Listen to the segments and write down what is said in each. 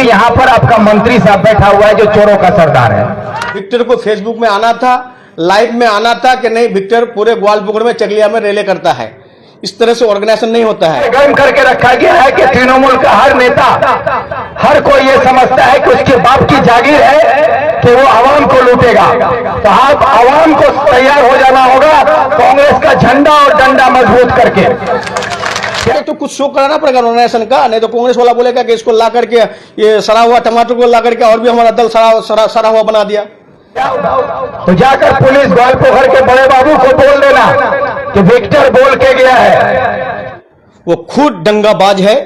यहाँ पर आपका मंत्री साहब बैठा हुआ है जो चोरों का सरदार है। विक्टर को फेसबुक में आना था, लाइव में आना था कि नहीं विक्टर पूरे ग्वालपुकुर में चकलिया में रैली करता है। इस तरह से ऑर्गेनाइजेशन नहीं होता है। गर्म करके रखा गया है कि तृणमूल का हर नेता, हर कोई ये समझता है कि उसके बाप की जागीर है कि वो आवाम को लूटेगा। तो आप आवाम को तैयार हो जाना होगा कांग्रेस का झंडा और डंडा मजबूत करके। तो कुछ शो कराना पड़ेगा ऑर्गेनाइजेशन का, नहीं तो कांग्रेस वाला बोलेगा कि इसको ला करके ये सड़ा हुआ टमाटर को ला करके और भी हमारा दल सड़ा हुआ बना दिया। तो जाकर पुलिस ग्वालपोखर के बड़े बाबू को बोल देना कि विक्टर बोल के गया है। वो खुद दंगाबाज है,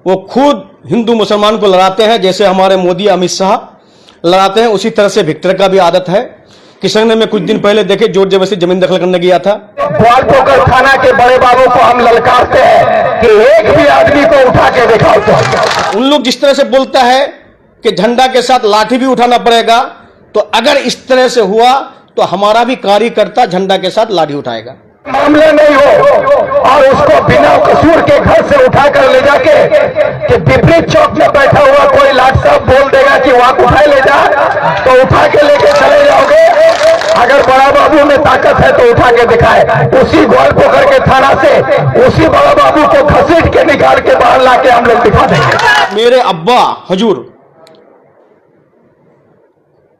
वो खुद हिंदू मुसलमान को लड़ाते हैं, जैसे हमारे मोदी अमित शाह लड़ाते हैं, उसी तरह से विक्टर का भी आदत है। किशन में कुछ दिन पहले देखे जोर जबरदस्ती जमीन दखल करने गया था। ग्वालपोखर थाना के बड़े बाबू को हम ललकारते हैं कि एक भी आदमी को उठा के दिखाओ। तो उन लोग जिस तरह से बोलता है कि झंडा के साथ लाठी भी उठाना पड़ेगा, तो अगर इस तरह से हुआ तो हमारा भी कार्यकर्ता झंडा के साथ लाठी उठाएगा। मामला नहीं हो और उसको बिना कसूर के घर से उठाकर ले जाके कि विपरीत चौक में बैठा हुआ कोई लाट साहब बोल देगा कि वहां उठाए ले जा, तो उठा के लेके चले जाओगे। अगर बड़ा बाबू में ताकत है तो उठा के दिखाए। उसी ग्वालपोखर के थाना से उसी बड़ा बाबू को घसीट के निकाल के बाहर ला के हम लोग दिखा देंगे। मेरे अब्बा हजूर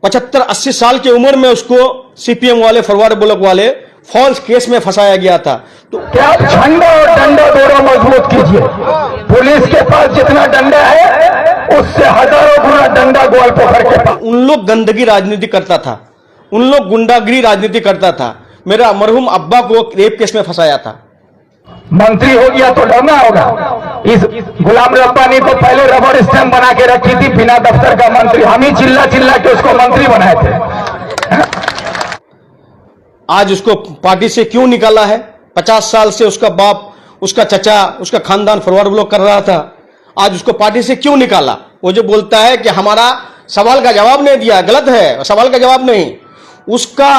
75-80 साल की उम्र में उसको सीपीएम वाले फरवार्ड ब्लॉक वाले फॉल्स केस में फंसाया गया था। तो क्या आप झंडा और डंडा दोनों मजबूत कीजिए। पुलिस के पास जितना डंडा है उससे हजारों गुना डंडा ग्वालपोखर के पास। उन लोग गंदगी राजनीति करता था, उन लोग गुंडागिरी राजनीति करता था। मेरा मरहूम अब्बा को रेप केस में फंसाया था। मंत्री हो गया तो डरना होगा। इस गुलाम रब्बानी को पहले रबर स्टैंप बना के रखी थी बिना दफ्तर का मंत्री, हम ही चिल्ला चिल्ला के उसको मंत्री बनाए थे। आज उसको पार्टी से क्यों निकाला है? 50 साल से उसका बाप, उसका चचा, उसका खानदान फॉरवर्ड ब्लॉक कर रहा था। आज उसको पार्टी से क्यों निकाला? वो जो बोलता है कि हमारा सवाल का जवाब नहीं दिया, गलत है। सवाल का जवाब नहीं, उसका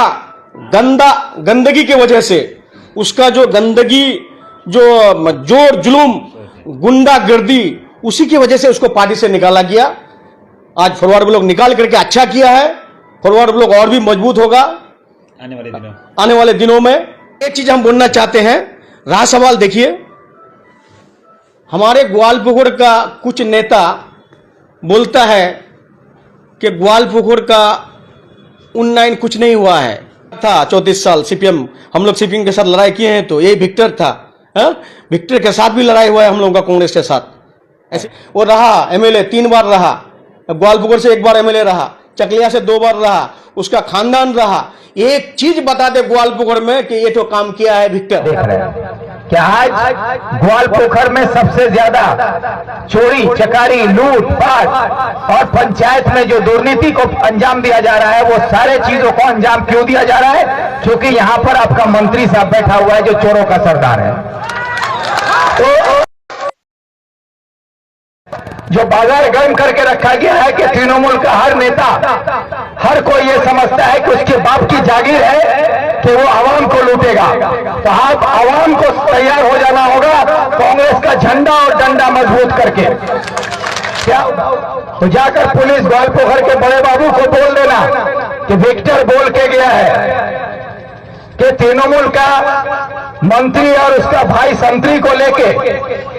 गंदगी की वजह से, उसका जो गंदगी, जो जोर जुलूम, गुंडागर्दी, उसी की वजह से उसको पार्टी से निकाला गया। आज फॉरवर्ड ब्लॉक निकाल करके अच्छा किया है। फॉरवर्ड ब्लॉक और भी मजबूत होगा आने वाले दिनों में। एक चीज हम बोलना चाहते हैं, रहा सवाल देखिए, हमारे ग्वालपुकुर का कुछ नेता बोलता है कि ग्वालपुकुर का उन्नयन कुछ नहीं हुआ है। था 34 साल सीपीएम, हम लोग सीपीएम के साथ लड़ाई किए हैं, तो ये विक्टर था। विक्टर के साथ भी लड़ाई हुआ है हम लोगों का कांग्रेस के साथ। ऐसे वो रहा एमएलए 3 बार रहा, ग्वालपुकुर से 1 बार एमएलए रहा, चकलिया से 2 बार रहा, उसका खानदान रहा। एक चीज बता दे ग्वालपुकुर में कि ये तो काम किया है विक्टर। देख रहे हैं क्या आज ग्वालपोखर में सबसे ज्यादा चोरी चकारी लूटपाट और पंचायत में जो दुर्नीति को अंजाम दिया जा रहा है, वो सारे चीजों को अंजाम क्यों दिया जा रहा है? क्योंकि यहाँ पर आपका मंत्री साहब बैठा हुआ है जो चोरों का सरदार है। तो जो बाजार गर्म करके रखा गया है कि तृणमूल का हर नेता, हर कोई ये समझता है कि उसके बाप की जागीर है कि वो आवाम को लूटेगा। तो आप आवाम को तैयार हो जाना होगा कांग्रेस का झंडा और डंडा मजबूत करके। क्या तो जाकर पुलिस ग्वालपोखर के बड़े बाबू को बोल देना कि विक्टर बोल के गया है कि तृणमूल का मंत्री और उसका भाई संतरी को लेके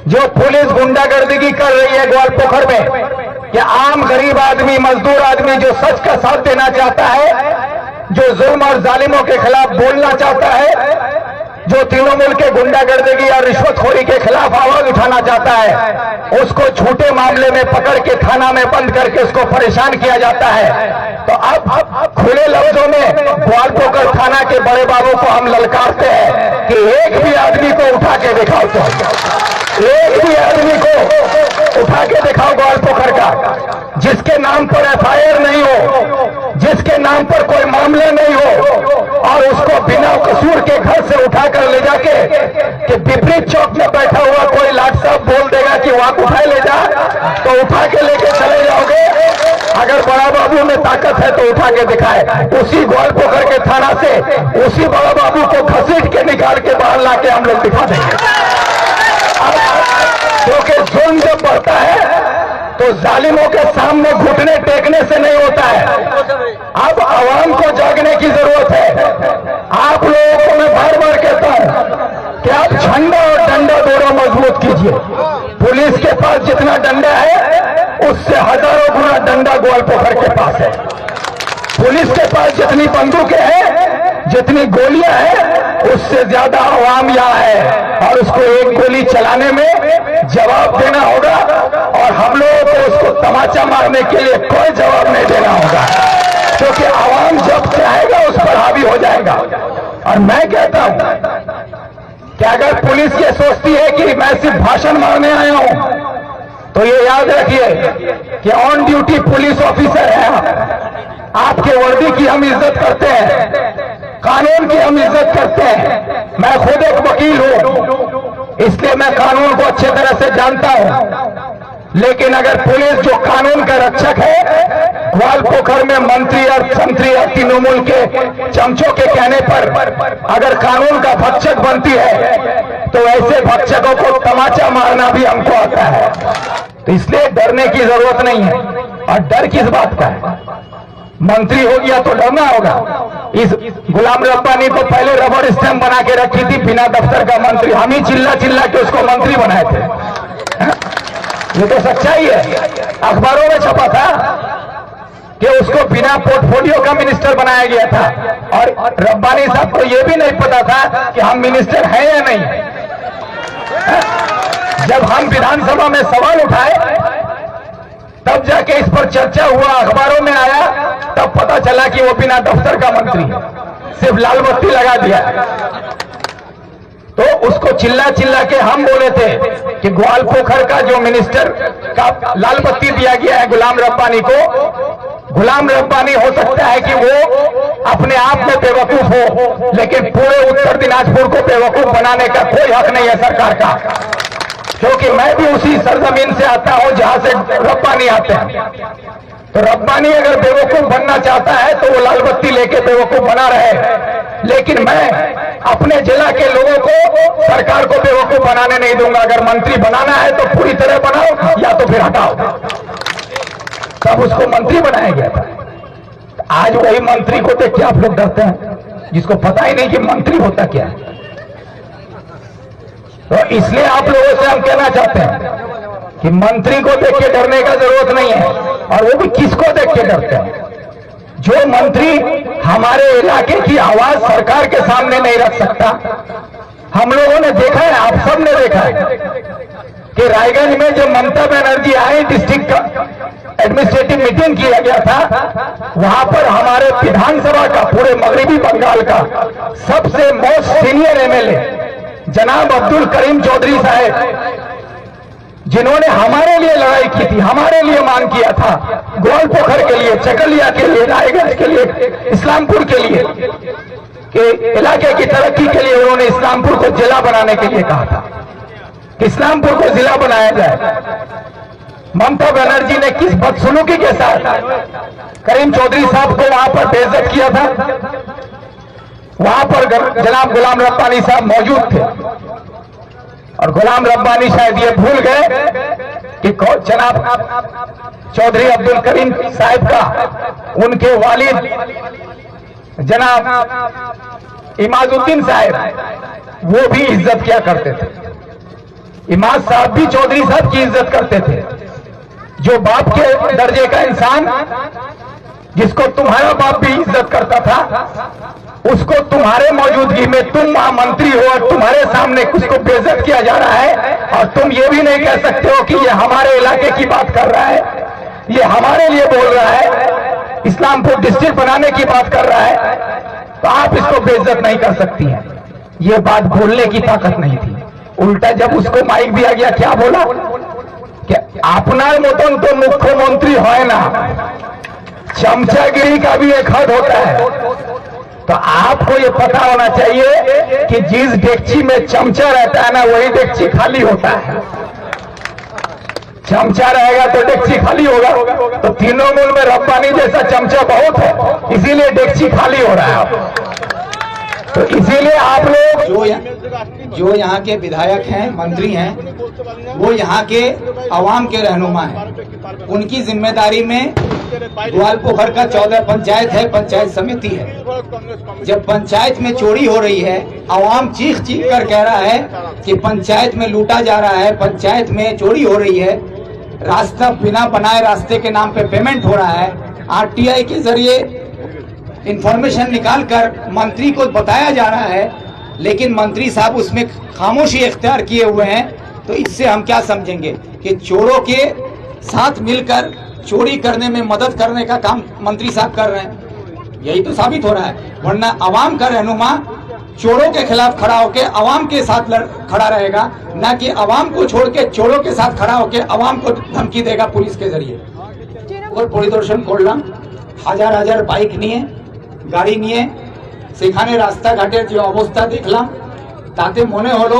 जो पुलिस गुंडागर्दी कर रही है ग्वालपोखर में, कि आम गरीब आदमी, मजदूर आदमी जो सच का साथ देना चाहता है, जो जुल्म और जालिमों के खिलाफ बोलना चाहता है, जो तृणमूल के गुंडागर्दी और रिश्वतखोरी के खिलाफ आवाज उठाना चाहता है, उसको झूठे मामले में पकड़ के थाना में बंद करके उसको परेशान किया जाता है। तो अब खुले लफ्जों में ग्वालपोखर थाना के बड़े बाबू को हम ललकारते हैं कि एक भी आदमी को उठा के दिखाओ। तो एक भी आदमी को उठा के दिखाओ ग्वालपोखर का, जिसके नाम पर एफआईआर नहीं हो, जिसके नाम पर कोई मामले नहीं हो, और उसको बिना कसूर के घर से उठाकर ले जाके कि विपरीत चौक में बैठा हुआ कोई लाट साहब बोल देगा कि वहां उठाए ले जा, तो उठा के लेके चले जाओगे। अगर बड़ा बाबू में ताकत है तो उठा के दिखाए। उसी ग्वालपोखर के थाना से उसी बड़ा बाबू को घसीट के निकाल के बाहर ला के हम लोग दिखा देंगे। क्योंकि जुल्म जब बढ़ता है तो तो जालिमों के सामने घुटने टेकने से नहीं होता है। अब आवाम को जागने की जरूरत है। आप लोगों को मैं बार बार कहता हूं कि आप झंडा और डंडा दोनों मजबूत कीजिए। पुलिस के पास जितना डंडा है उससे हजारों गुना डंडा ग्वालपोखर के पास है। पुलिस के पास जितनी बंदूकें हैं, जितनी गोलियां हैं, उससे ज्यादा आवाम यहाँ है और उसको एक गोली चलाने में जवाब देना होगा और हम लोगों को उसको तमाचा मारने के लिए कोई जवाब नहीं देना होगा, क्योंकि आवाम जब चाहेगा उस पर हावी हो जाएगा। और मैं कहता हूं कि अगर पुलिस ये सोचती है कि मैं सिर्फ भाषण मारने आया हूं, तो ये याद रखिए कि ऑन ड्यूटी पुलिस ऑफिसर है। आपके वर्दी की हम इज्जत करते हैं, कानून की हम इज्जत करते हैं। मैं खुद एक वकील हूं, इसलिए मैं कानून को अच्छे तरह से जानता हूं। लेकिन अगर पुलिस जो कानून का रक्षक है, ग्वालपोखर में मंत्री और संतरी और तृणमूल के चमचों के कहने पर अगर कानून का भक्षक बनती है, तो ऐसे भक्षकों को तमाचा मारना भी हमको आता है। तो इसलिए डरने की जरूरत नहीं है। और डर किस बात का है? मंत्री हो गया तो डरना होगा। इस गुलाम रब्बानी को पहले रबर स्टैंप बना के रखी थी बिना दफ्तर का मंत्री, हम ही चिल्ला चिल्ला के उसको मंत्री बनाए थे। ये तो सच्चाई है, अखबारों में छपा था कि उसको बिना पोर्टफोलियो का मिनिस्टर बनाया गया था और रब्बानी साहब को यह भी नहीं पता था कि हम मिनिस्टर हैं या नहीं। जब हम विधानसभा में सवाल उठाए तब जाके इस पर चर्चा हुआ, अखबारों में आया, तब पता चला कि वो बिना दफ्तर का मंत्री, सिर्फ लाल बत्ती लगा दिया। तो उसको चिल्ला चिल्ला के हम बोले थे कि ग्वालपोखर का जो मिनिस्टर का लाल बत्ती दिया गया है गुलाम रब्बानी को, गुलाम रब्बानी हो सकता है कि वो अपने आप में बेवकूफ हो, लेकिन पूरे उत्तर दिनाजपुर को बेवकूफ बनाने का कोई हक नहीं है सरकार का, क्योंकि मैं भी उसी सरजमीन से आता हूं जहां से रब्बानी आते हैं। तो रब्बानी अगर बेवकूफ बनना चाहता है तो वो लाल बत्ती लेके बेवकूफ बना रहे, लेकिन मैं अपने जिला के लोगों को, सरकार को बेवकूफ बनाने नहीं दूंगा। अगर मंत्री बनाना है तो पूरी तरह बनाओ या तो फिर हटाओ। तब उसको मंत्री बनाया गया था। आज वही मंत्री को देख के आप लोग डरते हैं, जिसको पता ही नहीं कि मंत्री होता क्या है। तो इसलिए आप लोगों से हम कहना चाहते हैं कि मंत्री को देख के डरने का जरूरत नहीं है, और वो भी किसको देख के डरते हैं? जो मंत्री हमारे इलाके की आवाज सरकार के सामने नहीं रख सकता। हम लोगों ने देखा है, आप सब ने देखा है कि रायगंज में जब ममता बनर्जी आई, डिस्ट्रिक्ट एडमिनिस्ट्रेटिव मीटिंग किया गया था, वहां पर हमारे विधानसभा का, पूरे मगरबी बंगाल का सबसे मोस्ट सीनियर एमएलए जनाब अब्दुल करीम चौधरी साहब, जिन्होंने हमारे लिए लड़ाई की थी, हमारे लिए मांग किया था, ग्वालपोखर के लिए, चकलिया के लिए, रायगंज के लिए, इस्लामपुर के लिए, कि इलाके की तरक्की के लिए उन्होंने इस्लामपुर को जिला बनाने के लिए कहा था कि इस्लामपुर को जिला बनाया जाए। ममता बनर्जी ने किस बदसलूकी के साथ करीम चौधरी साहब को वहां पर बेइज्जत किया था। वहां पर जनाब गुलाम रब्बानी साहब मौजूद थे और गुलाम रब्बानी शायद ये भूल गए कि जनाब चौधरी अब्दुल करीम साहब का उनके वालिद जनाब इमाजुद्दीन साहब वो भी इज्जत किया करते थे। इमाज साहब भी चौधरी साहब की इज्जत करते थे। जो बाप के दर्जे का इंसान, जिसको तुम्हारा बाप भी इज्जत करता था, उसको तुम्हारे मौजूदगी में, तुम महामंत्री हो और तुम्हारे सामने उसको बेइज्जत किया जा रहा है, और तुम ये भी नहीं कह सकते हो कि ये हमारे इलाके की बात कर रहा है, ये हमारे लिए बोल रहा है, इस्लामपुर डिस्ट्रिक्ट बनाने की बात कर रहा है, तो आप इसको बेइज्जत नहीं कर सकती हैं। ये बात बोलने की ताकत नहीं थी। उल्टा जब उसको माइक दिया गया, क्या बोला कि आपनार मतन तो मुख्यमंत्री है ना, चमचागिरी का भी एक हद होता है। तो आपको ये पता होना चाहिए कि जिस डेगची में चमचा रहता है ना, वही डेगची खाली होता है। चमचा रहेगा तो डेगची खाली होगा। तो तृणमूल में रब्बानी जैसा चमचा बहुत है, इसीलिए डेगची खाली हो रहा है। तो इसीलिए आप लोग जो यहाँ के विधायक हैं, मंत्री हैं, वो यहाँ के अवाम के रहनुमा हैं। उनकी जिम्मेदारी में ग्वालपोखर का 14 पंचायत है, पंचायत समिति है। जब पंचायत में चोरी हो रही है, अवाम चीख चीख कर कह रहा है कि पंचायत में लूटा जा रहा है, पंचायत में चोरी हो रही है, रास्ता बिना बनाए रास्ते के नाम पे पेमेंट हो रहा है, आरटीआई के जरिए इंफॉर्मेशन निकालकर मंत्री को बताया जा रहा है, लेकिन मंत्री साहब उसमें खामोशी इख्तियार किए हुए हैं। तो इससे हम क्या समझेंगे कि चोरों के साथ मिलकर चोरी करने में मदद करने का काम मंत्री साहब कर रहे हैं। यही तो साबित हो रहा है। वरना अवाम का रहनुमा चोरों के खिलाफ खड़ा होकर अवाम के साथ खड़ा रहेगा, ना कि अवाम को छोड़ के चोरों के साथ खड़ा होकर अवाम को धमकी देगा पुलिस के जरिए। और পরিদর্শন করলাম, হাজার হাজার বাইক নিয়ে, গাড়ি নিয়ে সেখানে রাস্তাঘাটের যে অবস্থা দেখলাম, তাতে মনে হলো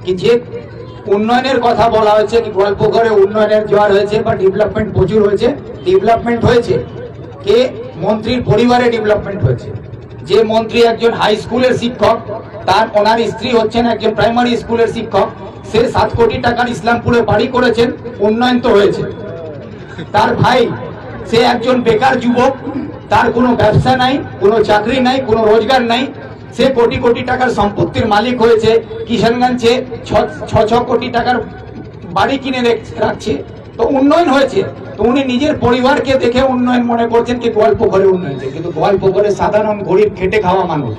কি যে উন্নয়নের কথা বলা হয়েছে, কি গোয়ালপুকুরে উন্নয়নের জোয়ার হয়েছে বা ডেভেলপমেন্ট প্রচুর হয়েছে, ডেভেলপমেন্ট হয়েছে কে মন্ত্রীর পরিবারে ডেভেলপমেন্ট হয়েছে। যে মন্ত্রী একজন হাই স্কুলের শিক্ষক, তার ওনার স্ত্রী হচ্ছেন একজন প্রাইমারি স্কুলের শিক্ষক, সে 7 কোটি টাকার ইসলামপুরে বাড়ি করেছেন, উন্নয়ন তো হয়েছে। তার ভাই সে একজন বেকার যুবক, তার কোনো ব্যবসা নাই, কোনো চাকরি নাই, কোনো রোজগার নাই, সে কোটি কোটি টাকার সম্পত্তির মালিক হয়েছে, কিষানগঞ্জে 6 কোটি টাকার বাড়ি কিনে রাখছে। তো উন্নয়ন হয়েছে। তো উনি নিজের পরিবারকে দেখে উন্নয়ন মনে করছেন কি গোয়ালপুকুরে উন্নয়ন হয়েছে, কিন্তু গোয়ালপুকুরে সাধারণ গরিব খেটে খাওয়া মানুষ,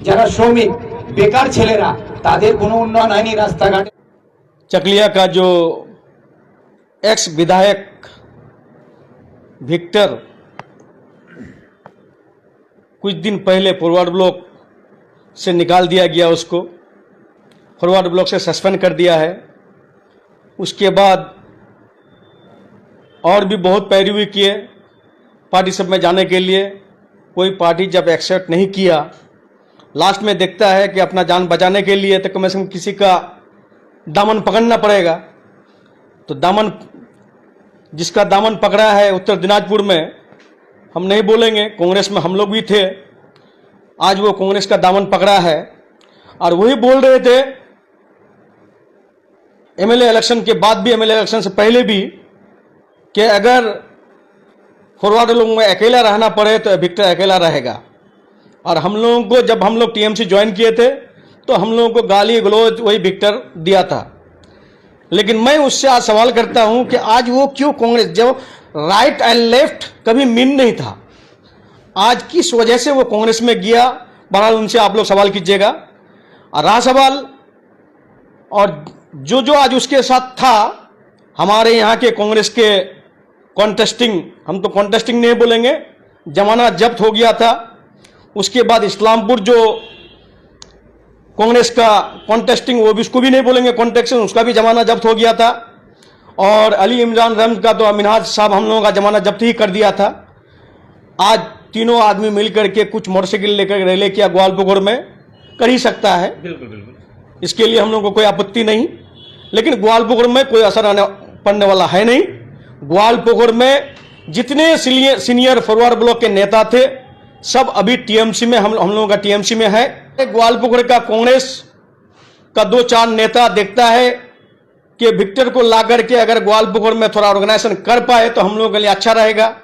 যারা শ্রমিক, বেকার ছেলেরা, তাদের কোনো উন্নয়ন হয়নি রাস্তাঘাটে। चकलिया का जो एक्स विधायक विक्टर कुछ दिन पहले फॉरवर्ड ब्लॉक से निकाल दिया गया, उसको फॉरवर्ड ब्लॉक से सस्पेंड कर दिया है। उसके बाद और भी बहुत पैरवी किए पार्टी सब में जाने के लिए, कोई पार्टी जब एक्सेप्ट नहीं किया, लास्ट में देखता है कि अपना जान बचाने के लिए तो कम से कम किसी का दामन पकड़ना पड़ेगा। तो दामन, जिसका दामन पकड़ा है उत्तर दिनाजपुर में, हम नहीं बोलेंगे, कांग्रेस में हम लोग भी थे, आज वो कांग्रेस का दामन पकड़ा है। और वही बोल रहे थे एमएलए इलेक्शन के बाद भी, एमएलए इलेक्शन से पहले भी, कि अगर फॉरवर्ड लोग में अकेला रहना पड़े तो विक्टर अकेला रहेगा। और हम लोगों को, जब हम लोग टीएमसी ज्वाइन किए थे तो हम लोगों को गाली गलौज वही विक्टर दिया था। लेकिन मैं उससे आज सवाल करता हूं कि आज वो क्यों कांग्रेस, जब राइट एंड लेफ्ट कभी मीन नहीं था, आज किस वजह से वो कांग्रेस में गया? बहरहाल उनसे आप लोग सवाल कीजिएगा। और रहा सवाल, और जो आज उसके साथ था, हमारे यहाँ के कांग्रेस के कॉन्टेस्टिंग, हम तो कॉन्टेस्टिंग नहीं बोलेंगे, जमाना जब्त हो गया था। उसके बाद इस्लामपुर जो कांग्रेस का कॉन्टेस्टिंग, वो भी उसको भी नहीं बोलेंगे कॉन्टेक्शन, उसका भी जमाना जब्त हो गया था। और अली इमरान रमज का तो मिनहाज साहब हम लोगों का जमाना जब्त ही कर दिया था। आज तीनों आदमी मिलकर के कुछ मोटरसाइकिल लेकर रैली किया ग्वालपुकुर में, कर ही सकता है, बिल्कुल बिल्कुल, इसके लिए हम लोगों को कोई आपत्ति नहीं। लेकिन ग्वालपुकुर में कोई असर आने पड़ने वाला है नहीं। ग्वालपुकुर में जितने सीनियर फॉरवर्ड ब्लॉक के नेता थे सब अभी टीएमसी में, हम लोगों का टीएमसी में है। ग्वालपुकुर का कांग्रेस का 2-4 नेता देखता है कि विक्टर को ला करके अगर ग्वालपुकुर में थोड़ा ऑर्गेनाइजेशन कर पाए तो हम लोगों के लिए अच्छा रहेगा।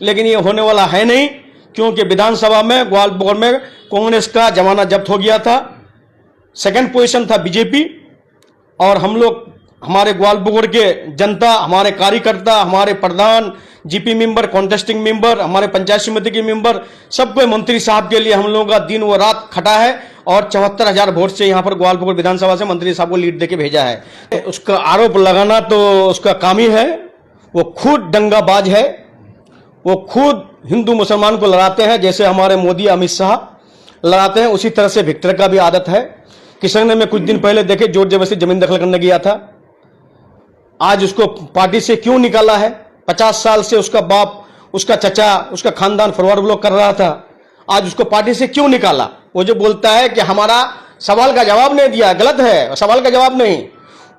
लेकिन ये होने वाला है नहीं, क्योंकि विधानसभा में ग्वालपुकुर में कांग्रेस का जमाना जब्त हो गया था, सेकंड पोजीशन था बीजेपी। और हम लोग, हमारे ग्वालपुकुर के जनता, हमारे कार्यकर्ता, हमारे प्रधान, जीपी मेंबर, कॉन्टेस्टिंग मेंबर, हमारे पंचायत समिति के मेंबर, सबको मंत्री साहब के लिए हम लोगों का दिन व रात खटा है। और 74,000 वोट से यहाँ पर ग्वालपुकुर विधानसभा से मंत्री साहब को लीड देके भेजा है। उसका आरोप लगाना तो उसका काम ही है, वो खुद दंगाबाज है, वो खुद हिंदू मुसलमान को लड़ाते हैं, जैसे हमारे मोदी अमित शाह लड़ाते हैं, उसी तरह से विक्टर का भी आदत है। किशनगंज में कुछ दिन पहले देखे जोर जबरदस्ती जमीन दखल करने गया था, आज उसको पार्टी से क्यों निकाला है? 50 साल से उसका बाप, उसका चचा, उसका खानदान फॉरवर्ड ब्लॉक कर रहा था, आज उसको पार्टी से क्यों निकाला? वो जो बोलता है कि हमारा सवाल का जवाब नहीं दिया, गलत है, सवाल का जवाब नहीं,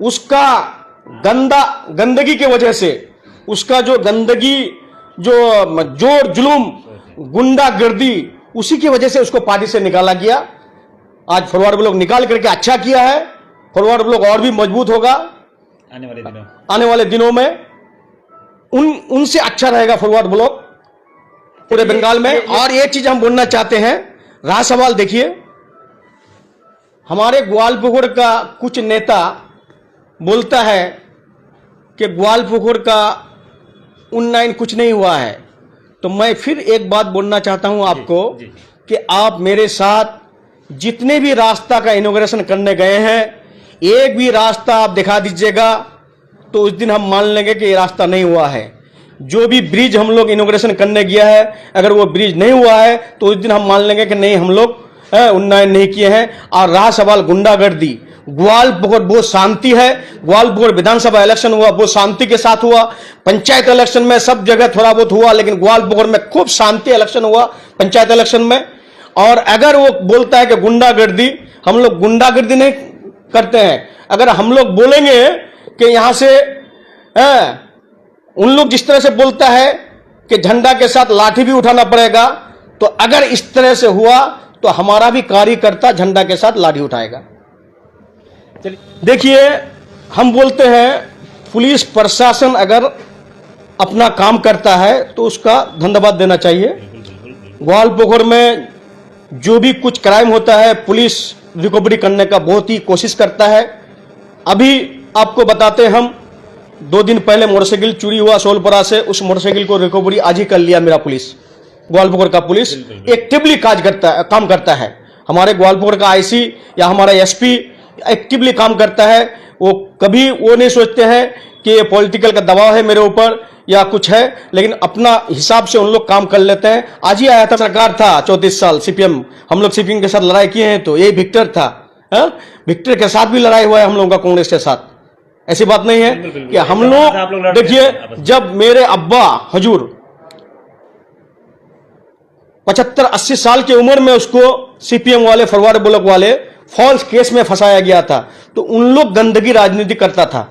उसका गंदगी की वजह से, उसका जो गंदगी, जो जोर जुलूम, गुंडागर्दी उसी की वजह से उसको पार्टी से निकाला गया। आज फॉरवर्ड ब्लॉक निकाल करके अच्छा किया है। फॉरवर्ड ब्लॉक और भी मजबूत होगा आने वाले दिनों में। उनसे अच्छा रहेगा फॉरवर्ड ब्लॉक पूरे बंगाल में। और एक चीज हम बोलना चाहते हैं, रहा सवाल, देखिए हमारे ग्वालपुकुर का कुछ नेता बोलता है कि ग्वालपुकुर का उन्नयन कुछ नहीं हुआ है। तो मैं फिर एक बात बोलना चाहता हूं आपको कि आप मेरे साथ जितने भी रास्ता का इनॉग्रेशन करने गए हैं, एक भी रास्ता आप दिखा दीजिएगा तो उस दिन हम मान लेंगे कि ये रास्ता नहीं हुआ है। जो भी ब्रिज हम लोग इनॉग्रेशन करने गया है, अगर वो ब्रिज नहीं हुआ है तो उस दिन हम मान लेंगे कि नहीं, हम लोग उन्नयन नहीं किए हैं। और रहा सवाल गुंडागर्दी, ग्वालपुकुर बहुत शांति है। ग्वालपुकुर विधानसभा इलेक्शन हुआ बहुत शांति के साथ हुआ। पंचायत इलेक्शन में सब जगह थोड़ा बहुत हुआ, लेकिन ग्वालपुकुर में खूब शांति इलेक्शन हुआ पंचायत इलेक्शन में। और अगर वो बोलता है कि गुंडागर्दी, हम लोग गुंडागर्दी नहीं करते हैं। अगर हम लोग बोलेंगे कि यहां से उन लोग जिस तरह से बोलता है कि झंडा के साथ लाठी भी उठाना पड़ेगा, तो अगर इस तरह से हुआ तो हमारा भी कार्यकर्ता झंडा के साथ लाठी उठाएगा। देखिए, हम बोलते हैं पुलिस प्रशासन अगर अपना काम करता है तो उसका धन्यवाद देना चाहिए। ग्वालपुकुर में जो भी कुछ क्राइम होता है, पुलिस रिकवरी करने का बहुत ही कोशिश करता है। अभी आपको बताते हैं, हम 2 दिन पहले मोटरसाइकिल चोरी हुआ सोलपुरा से, उस मोटरसाइकिल को रिकवरी आज ही कर लिया मेरा पुलिस। ग्वालपुकुर का पुलिस एक्टिवली काम करता है। हमारे ग्वालपुकुर का आईसी या हमारा एसपी एक्टिवली काम करता है। वो कभी वो नहीं सोचते हैं कि ये पॉलिटिकल का दबाव है मेरे ऊपर या कुछ है, लेकिन अपना हिसाब से उन लोग काम कर लेते हैं। आज ही आया था, सरकार था 34 साल सीपीएम, हम लोग सीपीएम के साथ लड़ाई किए हैं, तो यही विक्टर था। विक्टर के साथ भी लड़ाई हुआ है हम लोगों का कांग्रेस के साथ। ऐसी बात नहीं है कि हम लोग, देखिए जब मेरे अब्बा हजूर 75-80 साल की उम्र में उसको सीपीएम वाले, फॉरवर्ड ब्लॉक वाले फॉल्स केस में फंसाया गया था, तो उन लोग गंदगी राजनीति करता था,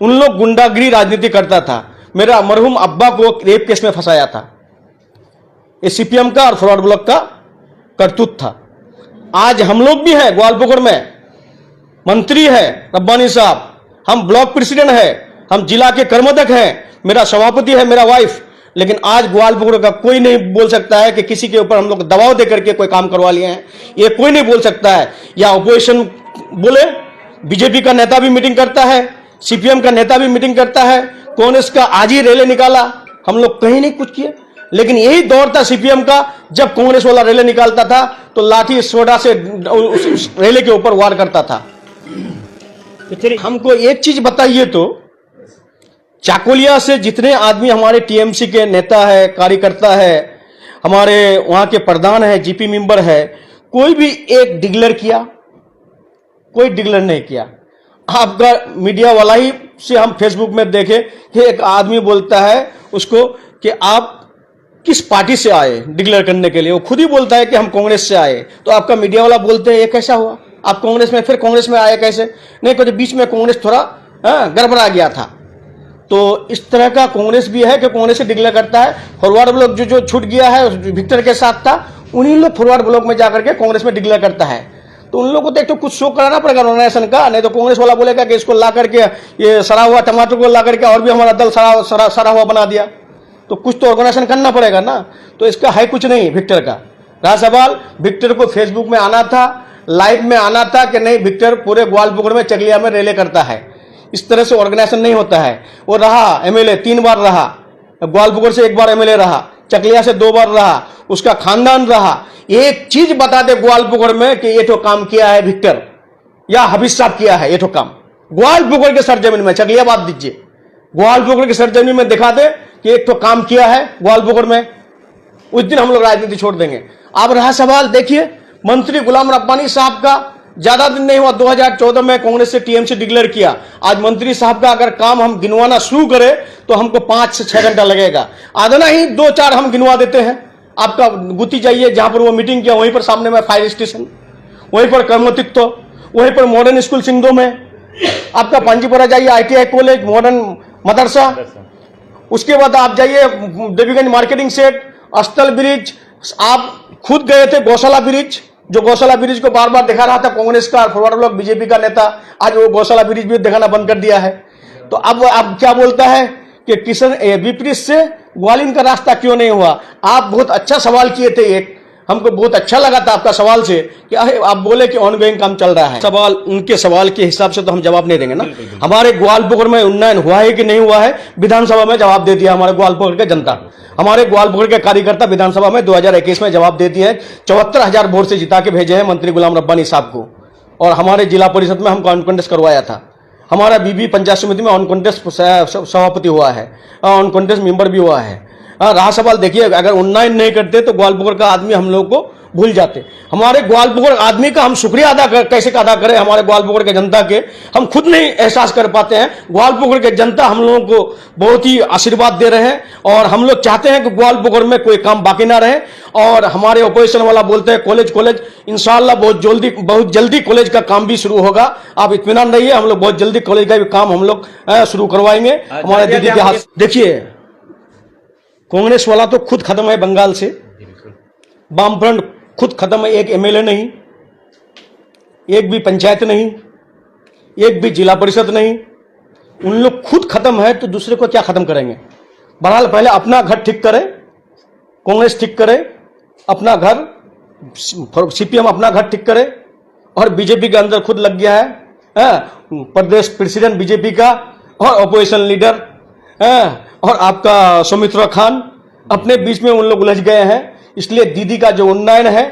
उन लोग गुंडागिरी राजनीति करता था। मेरा मरहूम अब्बा को रेप केस में फंसाया था। ये सीपीएम का और फॉरवर्ड ब्लॉक का करतूत था। आज हम लोग भी हैं, ग्वालपुकुर में मंत्री है रब्बानी साहब, हम ब्लॉक प्रेसिडेंट है, हम जिला के कर्मदक हैं, मेरा सभापति है मेरा वाइफ, लेकिन आज ग्वालपुकुर का कोई नहीं बोल सकता है कि किसी के ऊपर हम लोग दबाव दे करके कोई काम करवा लिए हैं। ये कोई नहीं बोल सकता है। या अपोजिशन बोले, बीजेपी का नेता भी मीटिंग करता है, सीपीएम का नेता भी मीटिंग करता है, कांग्रेस का आज ही रैली निकाला, हम लोग कहीं नहीं कुछ किए। लेकिन यही दौर था सीपीएम का, जब कांग्रेस वाला रैली निकालता था तो लाठी सोडा से उस रैली के ऊपर वार करता था। हमको एक चीज बताइए, तो चाकुलिया से जितने आदमी हमारे टीएमसी के नेता है, कार्यकर्ता है, हमारे वहां के प्रधान है, जीपी मेंबर है, कोई भी एक डिक्लेयर किया? कोई डिक्लेयर नहीं किया। आपका मीडिया वाला ही से हम फेसबुक में देखे कि एक आदमी बोलता है उसको कि आप किस पार्टी से आए डिक्लेयर करने के लिए, वो खुद ही बोलता है कि हम कांग्रेस से आए। तो आपका मीडिया वाला बोलते हैं ये कैसा हुआ, आप कांग्रेस में, फिर कांग्रेस में आए कैसे? नहीं, कुछ बीच में कांग्रेस थोड़ा गड़बड़ा गया था। तो इस तरह का कांग्रेस भी है कि कांग्रेस से डिक्लेयर करता है। फॉरवर्ड ब्लॉक जो छूट गया है विक्टर के साथ था, उन्हीं लोग फॉरवर्ड ब्लॉक में जाकर के कांग्रेस में डिक्लेयर करता है। तो उन लोगों को तो एक तो कुछ शो कराना पड़ेगा नॉमिनेशन का, नहीं तो कांग्रेस वाला बोलेगा कि इसको ला करके, ये सड़ा हुआ टमाटर को ला करके और भी हमारा दल सड़ा हुआ बना दिया। तो कुछ तो ऑर्गेनाइजेशन करना पड़ेगा ना। तो इसका है कुछ नहीं विक्टर का। रहा सवाल, विक्टर को फेसबुक में आना था, लाइव में आना था कि नहीं विक्टर पूरे ग्वालपुकुर में चकलिया में रैली करता है। इस तरह से ऑर्गेनाइजेशन नहीं होता है। वो रहा एमएलए 3 बार रहा, ग्वालपुकुर से 1 बार एमएलए रहा, चकलिया से 2 बार रहा, उसका खानदान रहा। एक चीज बता दे ग्वालपुकुर में कि ये तो काम किया है विक्टर या हफीज साहब किया है, ये तो काम ग्वालपुकुर के सरजमीन में, चकलिया बात दीजिए, ग्वालपुकुर के सरजमीन में दिखा दे कि एक तो काम किया है ग्वालपुकुर में, उस दिन हम लोग राजनीति छोड़ देंगे। अब रहा सवाल, देखिए मंत्री गुलाम रब्बानी साहब का ज्यादा दिन नहीं हुआ, 2014 में कांग्रेस से टीएमसी डिक्लेयर किया। आज मंत्री साहब का अगर काम हम गिनवाना शुरू करें तो हमको 5 से 6 घंटा लगेगा। आधना ही 2-4 हम गिनवा देते हैं। आपका गुत्ती जाइए, जहां पर वो मीटिंग किया वहीं पर सामने में फायर स्टेशन, वहीं पर कर्मतित्व, वहीं पर मॉडर्न स्कूल सिंधो में, आपका पांजीपुरा जाइए ITI कॉलेज, मॉडर्न मदरसा, उसके बाद आप जाइए देवीगंज मार्केटिंग सेट, अस्तल ब्रिज, आप खुद गए थे गौशाला ब्रिज, जो गौशाला ब्रिज को बार बार दिखा रहा था कांग्रेस का फॉरवर्ड ब्लॉक बीजेपी का नेता, आज वो गौशाला ब्रिज भी दिखाना बंद कर दिया है। तो अब क्या बोलता है कि किशन विपरीत से ग्वालियर का रास्ता क्यों नहीं हुआ। आप बहुत अच्छा सवाल किए थे, एक हमको बहुत अच्छा लगा था आपका सवाल से कि आप बोले कि ऑनगोइंग काम चल रहा है। सवाल उनके सवाल के हिसाब से तो हम जवाब नहीं देंगे ना। हमारे ग्वालपुर में उन्नयन हुआ है कि नहीं हुआ है, विधानसभा में जवाब दे दिया हमारे ग्वालपुर के जनता, हमारे ग्वालपुर के कार्यकर्ता विधानसभा में 2021 में जवाब दे दिए हैं। 74,000 वोट से जिता के भेजे हैं मंत्री गुलाम रब्बानी साहब को, और हमारे जिला परिषद में हम ऑन कंटेस्ट करवाया था। हमारा बीबी पंचायत समिति में ऑन कंटेस्ट सभापति हुआ है, ऑन कंटेस्ट मेंबर भी हुआ है। रहा सवाल, देखिए अगर उन्नयन नहीं करते तो ग्वालपुर का आदमी हम लोग को भूल जाते। हमारे ग्वालपुर आदमी का हम शुक्रिया कैसे अदा करें, हमारे ग्वालपुर के जनता के हम खुद नहीं एहसास कर पाते हैं। ग्वालपुर के जनता हम लोगों को बहुत ही आशीर्वाद दे रहे हैं, और हम लोग चाहते हैं कि ग्वालपुर में कोई काम बाकी ना रहे। और हमारे ऑपोजिशन वाला बोलते हैं कॉलेज, इंशाल्लाह बहुत जल्दी कॉलेज का काम भी शुरू होगा। आप इत्मीनान रहिए, हम लोग बहुत जल्दी कॉलेज का भी काम हम लोग शुरू करवाएंगे हमारे दीदी के हाथ। देखिए कांग्रेस वाला तो खुद खत्म है बंगाल से, वामफ्रंट खुद खत्म है, एक एमएलए नहीं, एक भी पंचायत नहीं, एक भी जिला परिषद नहीं, उन लोग खुद खत्म है तो दूसरे को क्या खत्म करेंगे। बहरहाल पहले अपना घर ठीक करे, कांग्रेस ठीक करे अपना घर, सीपीएम अपना घर ठीक करे, और बीजेपी के अंदर खुद लग गया है प्रदेश प्रेसिडेंट बीजेपी का और अपोजिशन लीडर और आपका सौमित्रा खान, अपने बीच में उन लोग उलझ गए हैं। इसलिए दीदी का जो उन्नयन है,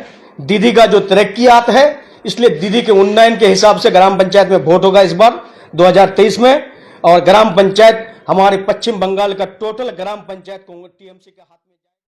दीदी का जो तरक्कियात है, इसलिए दीदी के उन्नयन के हिसाब से ग्राम पंचायत में वोट होगा इस बार 2023 में। और ग्राम पंचायत हमारे पश्चिम बंगाल का टोटल ग्राम पंचायत टीएमसी के हाथ